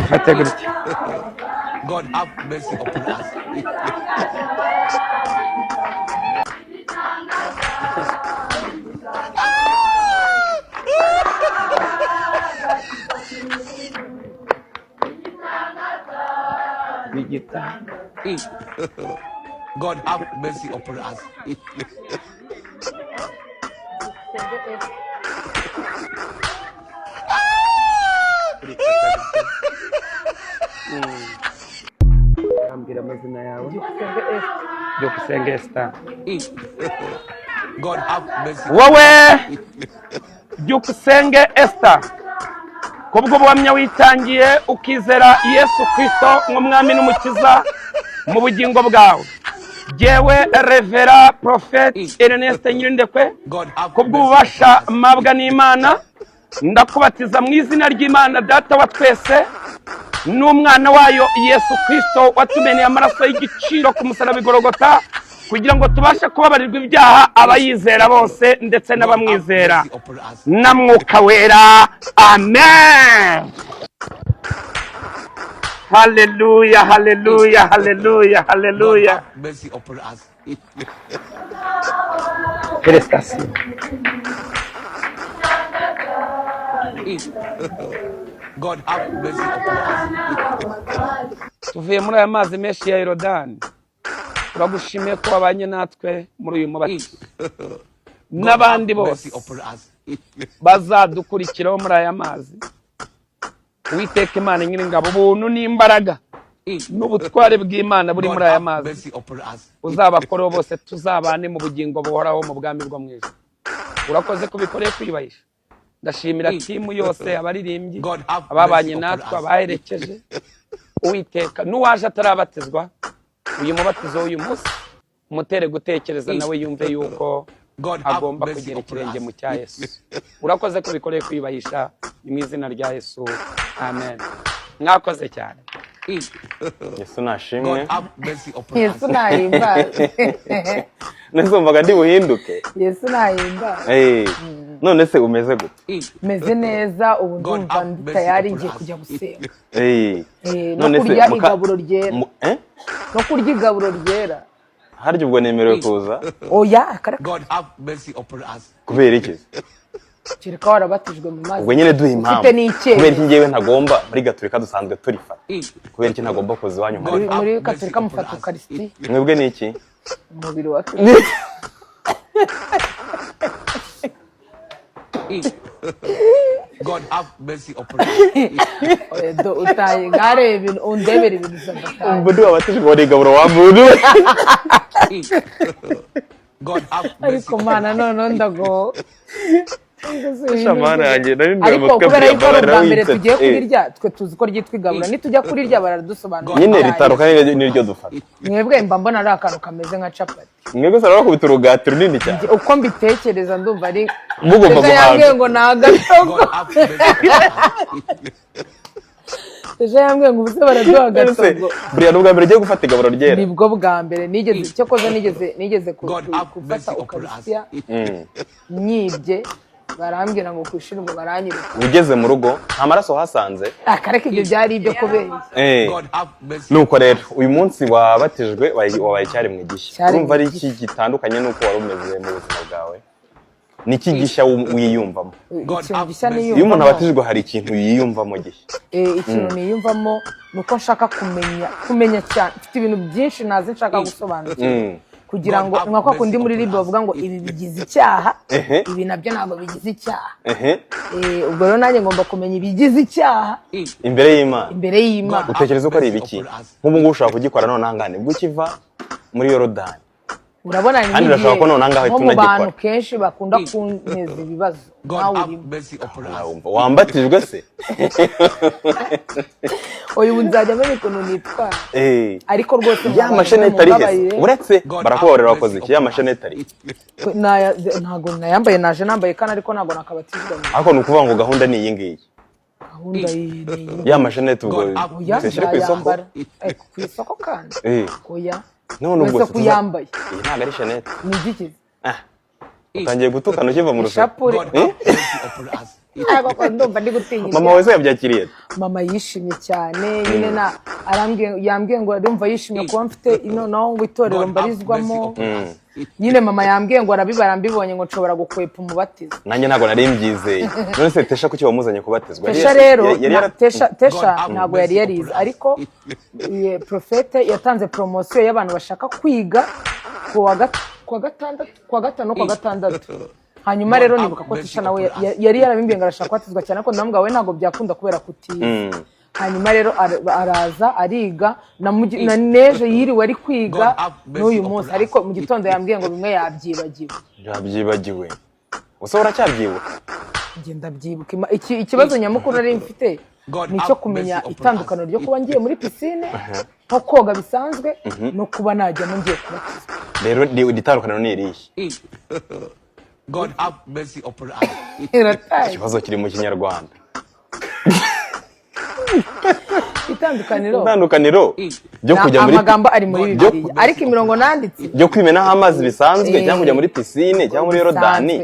Ifate gutya. God have mercy upon us. Bigita. God have mercy upon us. Ambira amazina yawe. Byukusenge Esther. God have mercy. Wowe Byukusenge Esther, kubwo buhamya witangiye ukizera Yesu Kristo nk'umwami n'umukiza mu bugingo bwawe, jewe Revera Prophet Ernest Nyirindekwe, kubwo ububasha mabwa n'Imana ndakubatiza mu izina ry'Imana Data wa twese n'umwana wayo Yesu Kristo watumeneye amaraso y'igiciro ku musaraba Igorogota, kugira ngo tubashe kubabarirwa ibyaha abayizera bose ndetse n'abamwizera na Mwuka Wera. Amen. Hallelujah, hallelujah, hallelujah, hallelujah. Mercy upon us. Félicitations. God have mercy upon us. Tuvuye muri aya mazi menshi ya Yorodani, turagushimiye ko wabanye natwe muri uyu mubatizo n'abandi bose bazadukurikiraho muri aya mazi. Uwiteka Imana Nyiringabo, ubuntu n'imbaraga n'ubutware bw'Imana buri muri aya mazi uzabakoreho bose, tuzabane mu bugingo buhoraho mu bwami bwo mu ijuru. Urakoze kubikoreye kwiyubahisha. Ndashimira timu yose, abaririmbyi, ababanye natwe, abaherekeje. Uwiteka n'uwaje atarabatizwa, uyu mubatizo w'uyu munsi umutere gutekereza nawe yumve yuko agomba kugira ikirenge mu cya Yesu. Urakoze kubikoreye kwiyubahisha mu izina rya Yesu. Amen. Mwakoze cyane. Yesu nashimwe. Yesu nahimbaze. Nazumvaga ndi buhinduke. Yesu nahimbaze. None se umeze gute? Meze neza, ubu ndumva ndi tayari ngiye kujya gusenga. None se kurya igaburo ryera. No kurya igaburo ryera. Harya ubwo nemerewe kuza? Oya, God have mercy upon us. Kubera iki? Kireka warabatijwe mu mazi. Ubwo nyine duha impamvu. Kubera iki ngewe ntagomba muri Gatolika dusanzwe turifata? Kubera iki ntagomba kuza iwanyu muri Gatolika mufata Eucharistie? Mwebwe ni iki? Umubiri wa Kristo. God have mercy upon us. Do utaye ngare ibintu undebera ibintu z'abatanga. Ubwo ndi wabatijwe muri gaburo wa muntu. God have mercy. Ariko mana none ndago. Shamana yanjye nari ariko kubera yuko bwa mbere tugiye kurirya, twe tuzi ko ryitwa igabura, nitujya kurirya baradusobanura. Nyine ritandukanye n'iryo dufata. Mwebwe mba mbona ari akantu kameze nka capati. Mwebwe saraba kubita urugati runini cyane. Uko mbitekereza ndumva ari mugomba guhaga ngo nagatogo. Ejo yambwiye ngo ubuse baraduha gatogo. Buriya n'ubwa mbere ugiye gufata igaburo ryera. Nibwo bwa mbere nigeze cyo koza nigeze gufata Eucharistia. Nyibye barambwira ngo kwishira ngo baranyiruka. Ugeze mu rugo nta maraso hasanze. Akareka ibyo byari ibyo kubera. Nuko rero uyu munsi wabatijwe wabaye cyari mu gishya. Urumva ari iki gitandukanye nuko wari umeze mu buzima bwawe? Niki gishya wiyumvamo? Iyo umuntu abatijwe hari ikintu yiyumvamo gishya. Ikintu niyumvamo nuko nshaka kumenya cyane. Mfite ibintu byinshi naze nshaka gusobanukirwa. Kugira ngo mwako kundi muri Bible bavuga ngo ibi bigize icyaha, ibi nabyo ntabwo bigize icyaha. Ubwo rero nanjye ngomba kumenya ibigize icyaha imbere y'Imana. Imbere y'Imana. Utekereza ko ari ibiki? Nk'ubu ngubu ushaka kugikora none angane bwo kiva muri Yorodani. Urabona ni kandi urashaka ko none angahe tunagikora. Abantu kenshi bakunda kuneza ibibazo. Wambatijwe se? Oya nzajya menya ukuntu nitwa. Ariko rwose ya mashenete ari hese. Uretse barakuborera wakoze iki ya mashenete ari. Ntago nayambaye naje nambaye kana ariko ntago nakabatizwa. Ariko nukuvuga ngo gahunda ni iyi ngiyi. Gahunda iyi. Ya mashenete ubwo seshyire ku isoko. Ku isoko kandi. Oya. None ubwo kuyambaye. Iyi ntago ari shenete. Ni igiki? utangiye gutukana ukiva mu rusengero. ishapure God have mercy upon us. ariko ndumva ndi gutinya Mama wese yabyakiriye. mama yishimye cyane nyine yambwiye ngo ndumva yishimye kuba mfite ino naho ngo itorero mbarizwamo nyine mama yambwiye ngo arabibara mbibonye ngo nshobora gukwepa umubatizo Nanjye ntago nari mbyizeye. None se Tesha kuki wamuzanye kubatizwa? Tesha rero Tesha ntago yari yarize ariko profete yatanze promotion y'abantu bashaka kwiga kuwa gatandatu hanyuma rero nibuka ko Tesha nawe yari yarabimbiye ngo arashaka kubatizwa cyane ko ndambwa we ntago byakunda kubera kutiza hanyuma rero araza ariga na neje yiriwe ari kwiga n'uyu munsi ariko mu gitondo yambwiye ngo bimwe yabyibagiwe uso uracyabyibuka ngenda byibuka ikibazo nyamukuru nari mfite nicyo kumenya itandukano ryo kuba ngiye muri piscine nko koga bisanzwe no kuba najyamo ngiye kubatizwa rero itandukano ni irihe God have mercy upon us. ikibazo kiri mu Kinyarwanda itandukaniro byo kujya muri amagambo ari muri Bibiliya ariko imirongo nanditse byo kwimenaho amazi bisanzwe cyangwa kujya muri piscine cyangwa muri Yorodani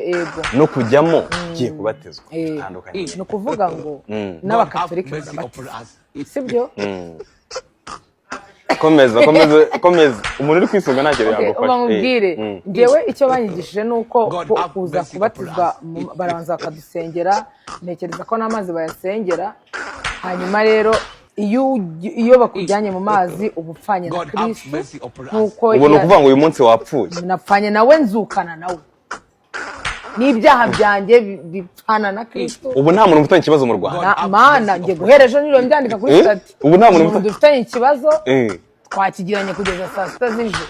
no kujyamo giye kubatizwa itandukanye no kuvuga ngo n'abakatolika barabatizwa sibyo komeza umuntu uri kwisunga ntacyo yagufasha mubwire ngewe icyo banyigishije nuko kuza kubatizwa barabanza bakadusengera ntekereza ko n'amazi bayasengera hanyuma rero iyo bakujyanye mu mazi ubupfanye na Kristo nkuko ubona kuvuga ngo uyu munsi wapfuye napfanye nawe nzukana nawe n'ibyaha byanjye bipfana na Kristo ubu nta muntu ufitanye ikibazo mu Rwanda mana ngiye guhereje niro mbyandika kuri stati ubu nta muntu dufitanye ikibazo twakigiranye kugeza saa sita z'ijoro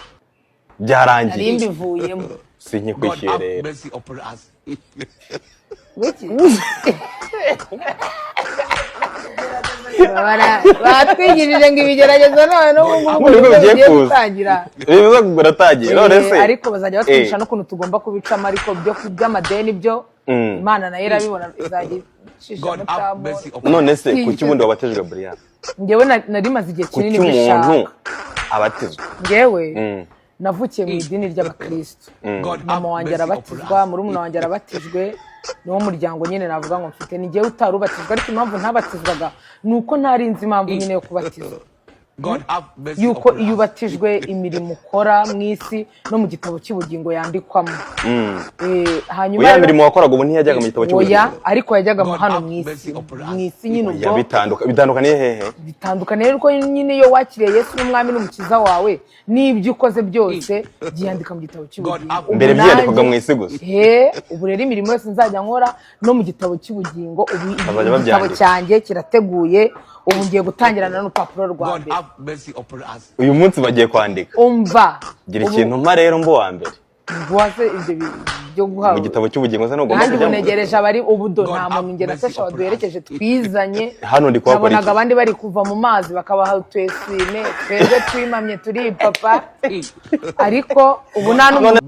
byarangiye nari mbivuyemo sinkikwishyuye rero batwigirije ngo ibigeragezo none n'ubu bigiye gutangira baratangiye none se ariko bazajya batwigisha n'ukuntu tugomba kubicamo ariko by'amadeni byo Imana nayo irabibona izajya icisha mutamo none se kuki ubundi wabatejwe Brian ngewe nari maze igihe kinini bishaka umuntu abatizwa ngewe navukiye mu idini ry'abakristo mama wanjye arabatizwa murumuna wanjye arabatijwe niwo muryango nyine navuga ngo mfite ni ngewe utarubatizwa ariko impamvu ntabatizwaga nuko ntarinzi impamvu nyine yo kubatizwa yuko iyo ubatijwe imirimo ukora mu isi no mu gitabo cy'ubugingo yandikwamo hanyuma ya mirimo wakoraga ubu ntiyajyaga mu gitabo cy'ubugingo ariko yajyaga hano mu isi nyine ubwo bitandukaniye hehe bitandukaniye nuko nyine iyo wakiriye Yesu n'umwami n'umukiza wawe n'ibyo ukoze byose byandika mu gitabo cy'ubugingo mbere byandikaga mu isi gusa ubu rero imirimo yose nzajya nkora no mu gitabo cy'ubugingo ubu igitabo cyanjye kirateguye ubu ngiye gutangirana n'urupapuro rwa mbere uyu munsi bagiye kwandika umva gira ikintu mpa rero mbo wa mbere ngwaze ibyo byo guhawe mu gitabo cy'ubugingo se no gomba kandi bunegereje abari ubudo nta muntu ngena Tesha waduherekeje twizanye hano ndi kwa nabonaga abandi bari kuva mu mazi bakabaha twesine twebwe twimamye turi papa ariko ubu nta n'umuntu